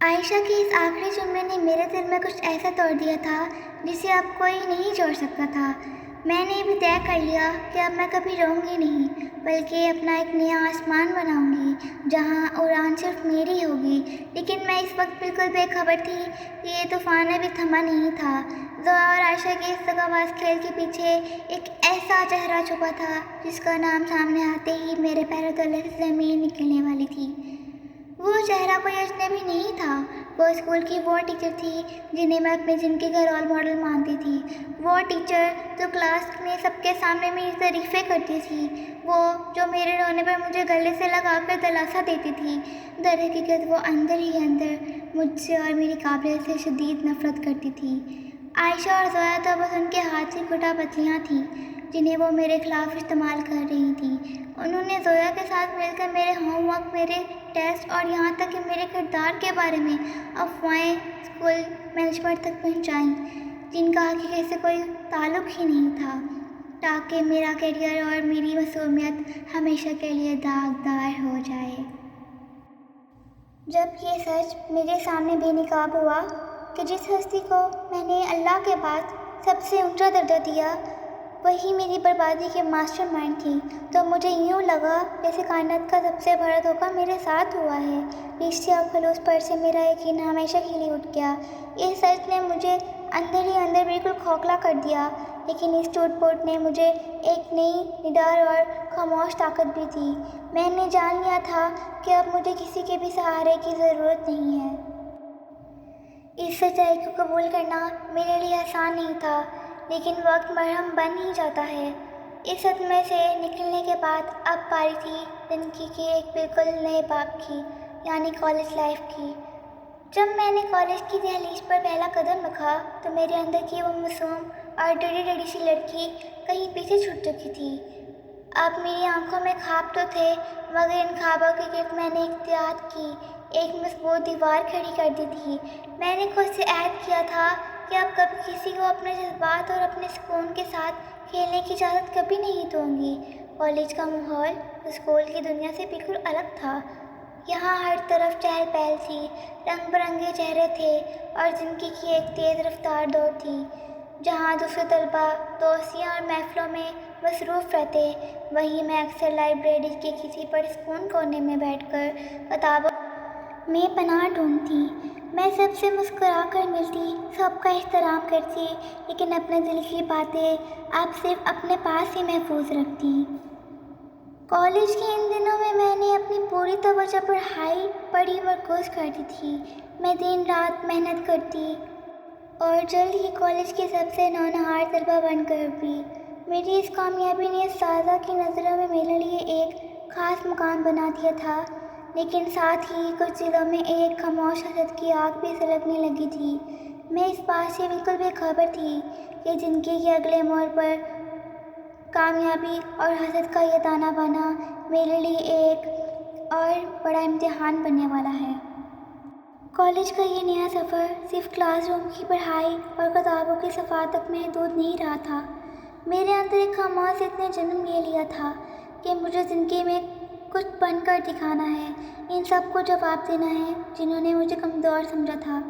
عائشہ کے اس آخری جملے نے میرے دل میں کچھ ایسا توڑ دیا تھا جسے اب کوئی نہیں جوڑ سکتا تھا۔ میں نے بھی طے کر لیا کہ اب میں کبھی رہوں گی نہیں، بلکہ اپنا ایک نیا آسمان بناؤں گی جہاں اڑان صرف میری ہوگی۔ لیکن میں اس وقت بالکل بے خبر تھی کہ یہ طوفان ابھی تھما نہیں تھا۔ زویا اور عائشہ کے اس دغا باز کھیل کے پیچھے ایک ایسا چہرہ چھپا تھا جس کا نام سامنے آتے ہی میرے پیروں تلے سے زمین نکلنے والی تھی۔ وہ چہرہ کوئی اجنبی نہیں تھا، وہ اسکول کی وہ ٹیچر تھی جنہیں میں اپنی زندگی کا رول ماڈل مانتی تھی۔ وہ ٹیچر جو کلاس میں سب کے سامنے میری تعریفیں کرتی تھی، وہ جو میرے رونے پر مجھے گلے سے لگا کر دلاسا دیتی تھی۔ در حقیقت وہ اندر ہی اندر مجھ سے اور میری قابلیت سے شدید نفرت کرتی تھی۔ عائشہ اور زویا تو بس ان کے ہاتھ کی کھٹا پتلیاں تھیں جنہیں وہ میرے خلاف استعمال کر رہی تھیں۔ انہوں نے زویا کے ساتھ مل کر میرے ہوم ورک، میرے ٹیسٹ اور یہاں تک کہ میرے کردار کے بارے میں افواہیں اسکول مینجمنٹ تک پہنچائیں جن کا حقیقت سے کوئی تعلق ہی نہیں تھا، تاکہ میرا کیریئر اور میری معصومیت ہمیشہ کے لیے داغدار ہو جائے۔ جب یہ سچ میرے سامنے بے نقاب ہوا کہ جس ہستی کو میں نے اللہ کے بعد سب سے اونچا درجہ دیا وہی میری بربادی کے ماسٹر مائنڈ تھی، تو مجھے یوں لگا جیسے کائنات کا سب سے بڑا دھوکہ میرے ساتھ ہوا ہے۔ رشتے اور خلوص پر سے میرا یقین ہمیشہ کے لیے اٹھ گیا۔ اس سچ نے مجھے اندر ہی اندر بالکل کھوکھلا کر دیا، لیکن اس ٹوٹ پوٹ نے مجھے ایک نئی نڈر اور خاموش طاقت بھی دی۔ میں نے جان لیا تھا کہ اب مجھے کسی کے بھی سہارے کی ضرورت نہیں ہے۔ اس سچائی کو قبول کرنا میرے لیے آسان نہیں تھا، لیکن وقت مرہم بن ہی جاتا ہے۔ اس صدمے سے نکلنے کے بعد اب باری تھی زندگی کے ایک بالکل نئے باب کی، یعنی کالج لائف کی۔ جب میں نے کالج کی دہلیز پر پہلا قدم رکھا تو میرے اندر کی وہ معصوم اور ڈری ڈری سی لڑکی کہیں پیچھے چھوٹ چکی تھی۔ اب میری آنکھوں میں خواب تو تھے، مگر ان خوابوں کے گرد میں نے احتیاط کی ایک مضبوط دیوار کھڑی کر دی تھی۔ میں نے خود سے عہد کیا تھا کہ اب کبھی کسی کو اپنے جذبات اور اپنے سکون کے ساتھ کھیلنے کی اجازت کبھی نہیں دوں گی۔ کالج کا ماحول اسکول کی دنیا سے بالکل الگ تھا۔ یہاں ہر طرف چہل پہل تھی، رنگ برنگے چہرے تھے اور زندگی کی ایک تیز رفتار دوڑ تھی۔ جہاں دوسرے طلباء دوستیاں اور محفلوں میں مصروف رہتے، وہیں میں اکثر لائبریری کے کسی پرسکون کونے میں بیٹھ کر کتابوں میں پناہ ڈھونڈتی۔ میں سب سے مسکرا کر ملتی، سب کا احترام کرتی، لیکن اپنے دل کی باتیں اب صرف اپنے پاس ہی محفوظ رکھتی۔ کالج کے ان دنوں میں نے اپنی پوری توجہ پڑھائی پر ہی مرکوز کر دی تھی۔ میں دن رات محنت کرتی اور جلد ہی کالج کی سب سے نونہار طلبہ بن کر ابھری۔ میری اس کامیابی نے اساتذہ کی نظروں میں میرے لیے ایک خاص مقام بنا دیا تھا، لیکن ساتھ ہی کچھ دلوں میں ایک خاموش حسد کی آگ بھی سلگنے لگی تھی۔ میں اس بات سے بالکل بے خبر تھی کہ زندگی کے اگلے موڑ پر کامیابی اور حسد کا یہ تانا بانا میرے لیے ایک اور بڑا امتحان بننے والا ہے۔ کالج کا یہ نیا سفر صرف کلاس روم کی پڑھائی اور کتابوں کی صفحات تک محدود نہیں رہا تھا۔ میرے اندر ایک خاموش ضد نے جنم لے لیا تھا کہ مجھے زندگی میں کچھ بن کر دکھانا ہے، ان سب کو جواب دینا ہے جنہوں نے مجھے کمزور سمجھا تھا۔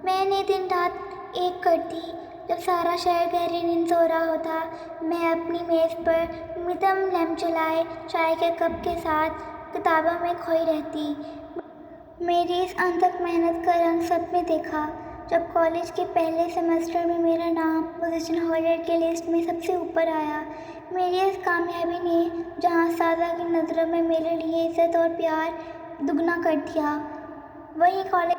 میں نے دن رات ایک کرتی، جب سارا شہر گہری نیند سو رہا ہوتا، میں اپنی میز پر مدھم لیمپ جلائے چائے کے کپ کے ساتھ کتابوں میں کھوئی رہتی۔ میری اس انتھک محنت کا رنگ سب نے دیکھا۔ جب کالج کے پہلے سیمسٹر میں میرا نام پوزیشن ہولڈر کے لسٹ میں سب سے اوپر آیا، میری اس کامیابی نے جہاں اساتذہ کی نظروں میں میرے لیے عزت اور پیار دگنا کر دیا، وہیں کالج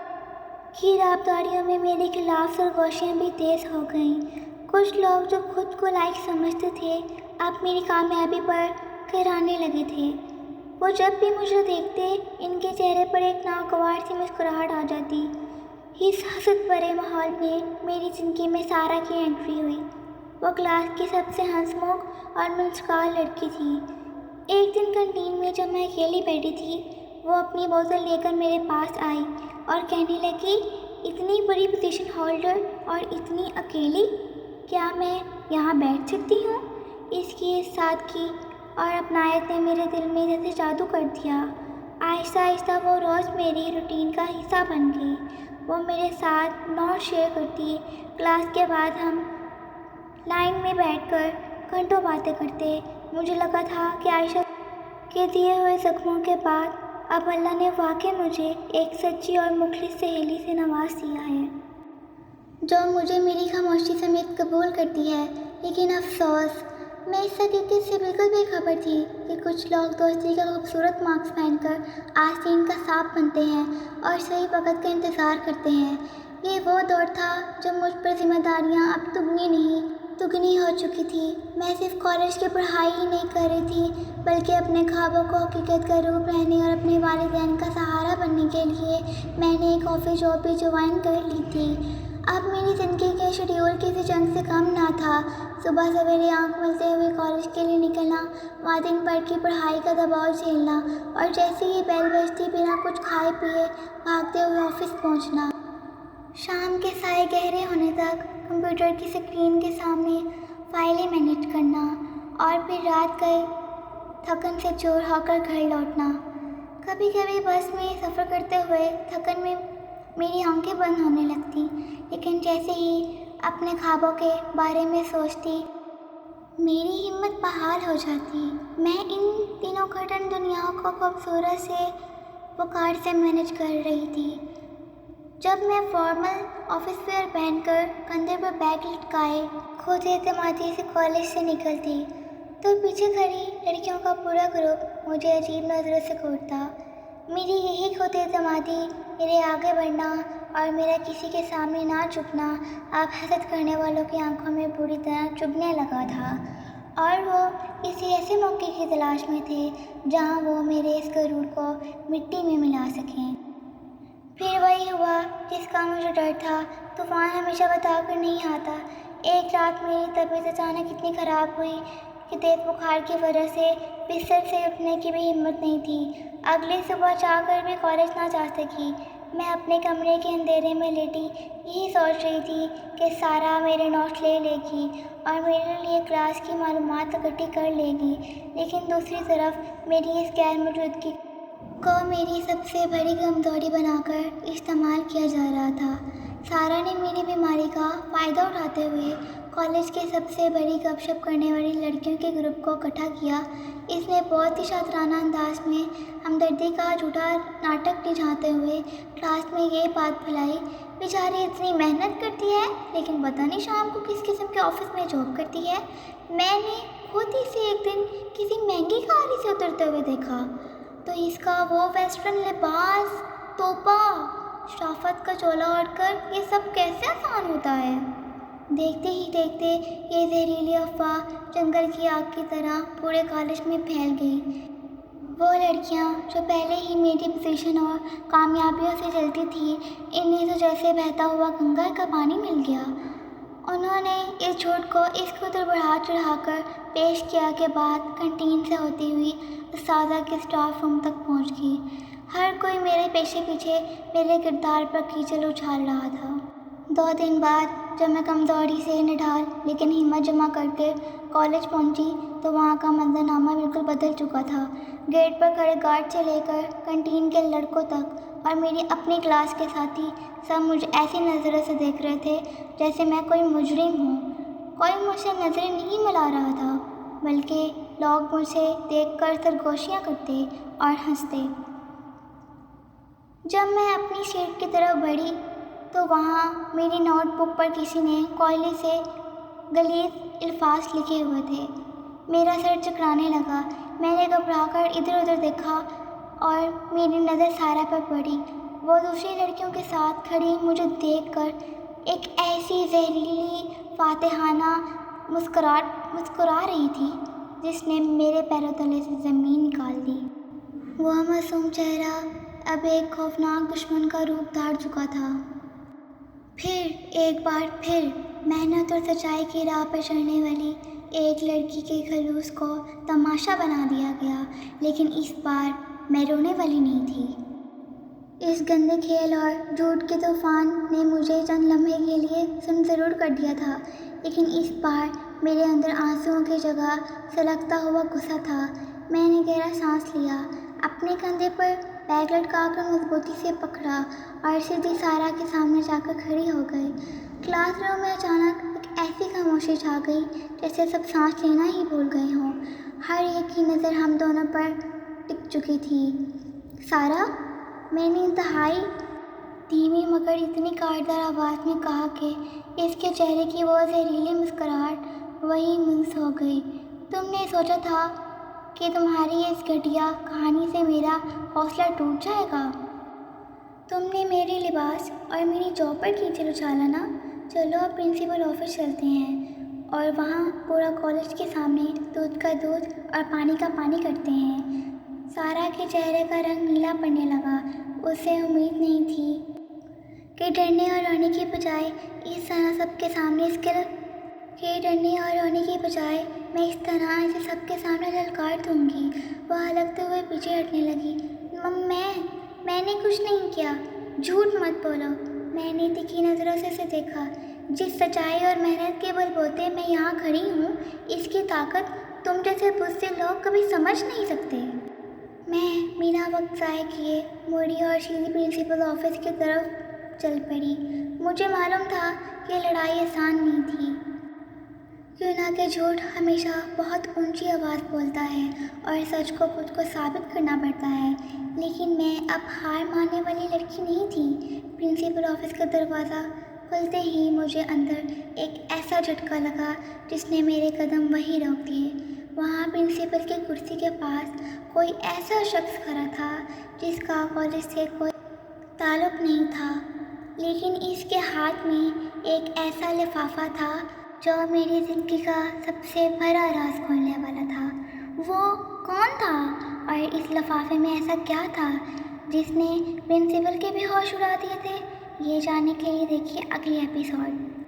کی رابطاریوں میں میرے خلاف سرگوشیاں بھی تیز ہو گئیں۔ کچھ لوگ جو خود کو لائق سمجھتے تھے اب میری کامیابی پر کہرانے لگے تھے۔ وہ جب بھی مجھے دیکھتے ان کے چہرے پر ایک ناگوار سی مسکراہٹ آ جاتی۔ اس حسد بھرے ماحول میں میری زندگی میں سارا کی انٹری ہوئی۔ وہ کلاس کی سب سے ہنس مکھ اور منسکال لڑکی تھی۔ ایک دن کنٹین میں جب میں اکیلی بیٹھی تھی، وہ اپنی بوتل لے کر میرے پاس آئی اور کہنے لگی، اتنی بڑی پوزیشن ہولڈر اور اتنی اکیلی، کیا میں یہاں بیٹھ سکتی ہوں؟ اس کی اس سادگی اور اپنائیت نے میرے دل میں جیسے جادو کر دیا۔ آہستہ آہستہ وہ روز میری روٹین کا حصہ بن گئی۔ وہ میرے ساتھ نوٹ شیئر کرتی، کلاس کے بعد ہم لائن میں بیٹھ کر گھنٹوں باتیں کرتے۔ مجھے لگا تھا کہ عائشہ کے دیے ہوئے زخموں کے بعد اب اللہ نے واقعی مجھے ایک سچی اور مخلص سہیلی سے نواز دیا ہے، جو مجھے میری خاموشی سمیت قبول کرتی ہے۔ لیکن افسوس، میں اس حقیقت سے بالکل بے خبر تھی کہ کچھ لوگ دوستی کا خوبصورت ماسک پہن کر آستین کا سانپ بنتے ہیں اور صحیح وقت کا انتظار کرتے ہیں۔ یہ وہ دور تھا جب مجھ پر ذمہ داریاں اب دگنی نہیں دگنی ہو چکی تھی۔ میں صرف کالج کی پڑھائی ہی نہیں کر رہی تھی، بلکہ اپنے خوابوں کو حقیقت کا روپ رہنے اور اپنے والدین کا سہارا بننے کے لیے میں نے ایک آفس جاب بھی جوائن کر لی تھی۔ اب میری زندگی کے شیڈول کسی جنگ سے کم نہ تھا۔ صبح سویرے آنکھ ملتے ہوئے کالج کے لیے نکلنا، وہاں دن بھر کی پڑھائی کا دباؤ جھیلنا، اور جیسے ہی بیل بجتی بنا کچھ کھائے پیے بھاگتے ہوئے آفس پہنچنا۔ شام کے سائے گہرے ہونے تک کمپیوٹر کی اسکرین کے سامنے فائلیں مینیج کرنا، اور پھر رات گئے تھکن سے چور ہو کر گھر لوٹنا۔ کبھی کبھی بس میں سفر کرتے ہوئے تھکن میں میری آنکھیں بند ہونے لگتی، لیکن جیسے ہی اپنے خوابوں کے بارے میں سوچتی میری ہمت بحال ہو جاتی۔ میں ان تینوں گھٹن دنیاؤں کو خوبصورت سے وقار سے مینیج کر رہی تھی۔ جب میں فارمل آفس ویئر پہن کر کندھے پر بیگ لٹکائے خود اعتمادی سے کالج سے نکلتی، تو پیچھے کھڑی لڑکیوں کا پورا گروپ مجھے عجیب نظروں سے گھورتا۔ میری یہی خود اعتمادی، میرے آگے بڑھنا اور میرا کسی کے سامنے نہ جھکنا اب حسد کرنے والوں کی آنکھوں میں بری طرح چبھنے لگا تھا، اور وہ کسی ایسے موقع کی تلاش میں تھے جہاں وہ میرے اس غرور کو مٹی میں ملا سکیں۔ پھر وہی ہوا جس کا مجھے ڈر تھا۔ طوفان ہمیشہ بتا کر نہیں آتا۔ ایک رات میری طبیعت اچانک اتنی خراب ہوئی کہ تیز بخار کی وجہ سے بستر سے اٹھنے کی بھی ہمت نہیں تھی۔ اگلی صبح چاہ کر بھی کالج نہ جا سکی۔ میں اپنے کمرے کے اندھیرے میں لیٹی یہی سوچ رہی تھی کہ سارا میرے نوٹس لے لے گی اور میرے لیے کلاس کی معلومات اکٹھی کر لے گی، لیکن دوسری طرف میری اس غیر موجودگی کو میری سب سے بڑی کمزوری بنا کر استعمال کیا جا رہا تھا۔ سارا نے میری بیماری کا فائدہ اٹھاتے ہوئے کالج کے سب سے بڑی گپ شپ کرنے والی لڑکیوں کے گروپ کو اکٹھا کیا۔ اس نے بہت ہی شاطرانہ انداز میں ہمدردی کا جھوٹا ناٹک نجھاتے ہوئے کلاس میں یہ بات پھیلائی، بیچاری اتنی محنت کرتی ہے لیکن پتہ نہیں شام کو کس قسم کے آفس میں جاب کرتی ہے۔ میں نے خود ہی سے ایک دن کسی مہنگی گاڑی سے اترتے ہوئے دیکھا تو اس کا وہ ویسٹرن لباس، توپا، شرافت کا چولا اوڑھ کر یہ سب کیسے آسان ہوتا ہے۔ دیکھتے ہی دیکھتے یہ زہریلی افواہ جنگل کی آگ کی طرح پورے کالج میں پھیل گئی۔ وہ لڑکیاں جو پہلے ہی میری پوزیشن اور کامیابیوں سے جلتی تھیں، انہیں تو جیسے بہتا ہوا گنگا کا پانی مل گیا۔ انہوں نے اس جھوٹ کو اس قدر بڑھا چڑھا کر پیش کیا کہ بات کینٹین سے ہوتی ہوئی اساتذہ کے اسٹاف روم تک پہنچ گئی۔ ہر کوئی میرے پیچھے پیچھے میرے کردار پر کیچل اچھال رہا تھا۔ 2 دن بعد جب میں کمزوری سے نڈھال لیکن ہمت جمع کر کے کالج پہنچی تو وہاں کا منظرنامہ بالکل بدل چکا تھا۔ گیٹ پر کھڑے گارڈ سے لے کر کینٹین کے لڑکوں تک اور میری اپنی کلاس کے ساتھی سب مجھے ایسی نظروں سے دیکھ رہے تھے جیسے میں کوئی مجرم ہوں۔ کوئی مجھ سے نظریں نہیں ملا رہا تھا، بلکہ لوگ مجھے دیکھ کر سرگوشیاں کرتے اور ہنستے۔ جب میں اپنی سیٹ کی طرف بڑھی تو وہاں میری نوٹ بک پر کسی نے کوئلے سے غلیظ الفاظ لکھے ہوئے تھے۔ میرا سر چکرانے لگا۔ میں نے گھبرا کر ادھر ادھر دیکھا اور میری نظر سارا پر پڑی۔ وہ دوسری لڑکیوں کے ساتھ کھڑی مجھے دیکھ کر ایک ایسی زہریلی فاتحانہ مسکرا رہی تھی جس نے میرے پیروں تلے سے زمین نکال دی۔ وہ معصوم چہرہ اب ایک خوفناک دشمن کا روپ دھار چکا تھا۔ پھر ایک بار پھر محنت اور سچائی کی راہ پر چلنے والی ایک لڑکی کے خلوص کو تماشا بنا دیا گیا، لیکن اس بار میں رونے والی نہیں تھی۔ اس گندے کھیل اور جھوٹ کے طوفان نے مجھے چند لمحے کے لیے سن ضرور کر دیا تھا، لیکن اس بار میرے اندر آنسوؤں کی جگہ سلگتا ہوا غصہ تھا۔ میں نے گہرا سانس لیا۔ اپنے کندھے پر بیگ لٹکا کر مضبوطی سے پکڑا اور سیدھی سارا کے سامنے جا کر کھڑی ہو گئی۔ کلاس روم میں اچانک ایک ایسی خاموشی چھا گئی جیسے سب سانس لینا ہی بھول گئے ہوں۔ ہر ایک کی نظر ہم دونوں پر ٹک چکی تھی۔ سارا، میں نے انتہائی دھیمی مگر اتنی کاردار آواز میں کہا کہ اس کے چہرے کی وہ زہریلی مسکراہٹ وہیں منس ہو گئی۔ تم نے سوچا تھا کہ تمہاری اس گھٹیا کہانی سے میرا حوصلہ ٹوٹ جائے گا؟ تم نے میرے لباس اور میری جاب پر کیچڑ اچھالا نا؟ چلو اب پرنسپل آفس چلتے ہیں اور وہاں پورا کالج کے سامنے دودھ کا دودھ اور پانی کا پانی کرتے ہیں۔ سارا کے چہرے کا رنگ نیلا پڑنے لگا۔ اسے امید نہیں تھی کہ ڈرنے اور رونے کی بجائے میں اس طرح اسے سب کے سامنے للکار دوں گی۔ وہ ہلکتے ہوئے پیچھے ہٹنے لگی۔ میں نے کچھ نہیں کیا، جھوٹ مت بولو۔ میں نے تیکھی نظروں سے اسے دیکھا۔ جس سچائی اور محنت کے بل بوتے میں یہاں کھڑی ہوں، اس کی طاقت تم جیسے بزدل لوگ کبھی سمجھ نہیں سکتے۔ میں بنا وقت ضائع کیے مڑی اور سیدھی پرنسپل آفس کی طرف چل پڑی۔ مجھے معلوم تھا کہ لڑائی آسان نہیں تھی، کیوں نہ کہ جھوٹ ہمیشہ بہت اونچی آواز بولتا ہے اور سچ کو خود کو ثابت کرنا پڑتا ہے، لیکن میں اب ہار ماننے والی لڑکی نہیں تھی۔ پرنسپل آفس کا دروازہ کھلتے ہی مجھے اندر ایک ایسا جھٹکا لگا جس نے میرے قدم وہیں روک دیے۔ وہاں پرنسپل کی کرسی کے پاس کوئی ایسا شخص کھڑا تھا جس کا کالج سے کوئی تعلق نہیں تھا، لیکن اس کے ہاتھ میں ایک ایسا لفافہ تھا جو میری زندگی کا سب سے بڑا راز کھولنے والا تھا۔ وہ کون تھا اور اس لفافے میں ایسا کیا تھا جس نے پرنسپل کے بھی ہوش اڑا دیے تھے؟ یہ جاننے کے لیے دیکھیے اگلی ایپیسوڈ۔